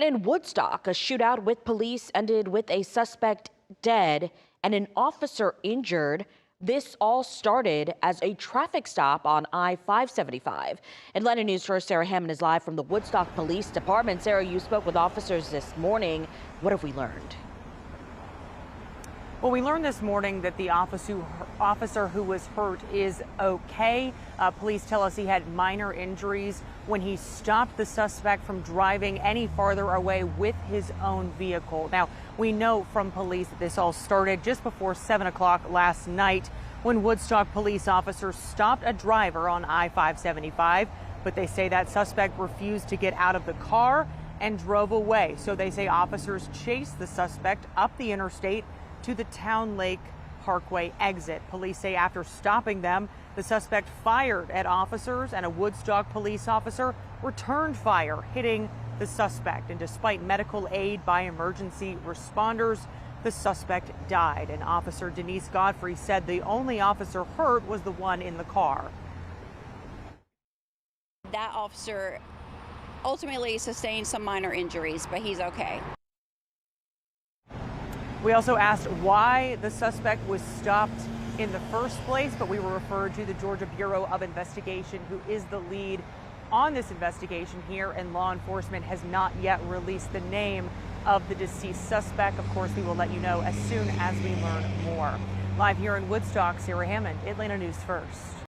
In Woodstock, a shootout with police ended with a suspect dead and an officer injured. This all started as a traffic stop on I-575. Atlanta News First Sarah Hammond is live from the Woodstock Police Department. Sarah, you spoke with officers this morning. What have we learned? Well, we learned this morning that the officer who was hurt is okay. Police tell us he had minor injuries when he stopped the suspect from driving any farther away with his own vehicle. Now, we know from police that this all started just before 7 o'clock last night when Woodstock police officers stopped a driver on I-575, but they say that suspect refused to get out of the car and drove away. So they say officers chased the suspect up the interstate to the Town Lake Parkway exit. Police say after stopping them, the suspect fired at officers and a Woodstock police officer returned fire, hitting the suspect. And despite medical aid by emergency responders, the suspect died. And Officer Denise Godfrey said the only officer hurt was the one in the car. That officer ultimately sustained some minor injuries, but he's okay. We also asked why the suspect was stopped in the first place, but we were referred to the Georgia Bureau of Investigation, who is the lead on this investigation here, and law enforcement has not yet released the name of the deceased suspect. Of course, we will let you know as soon as we learn more. Live here in Woodstock, Sarah Hammond, Atlanta News First.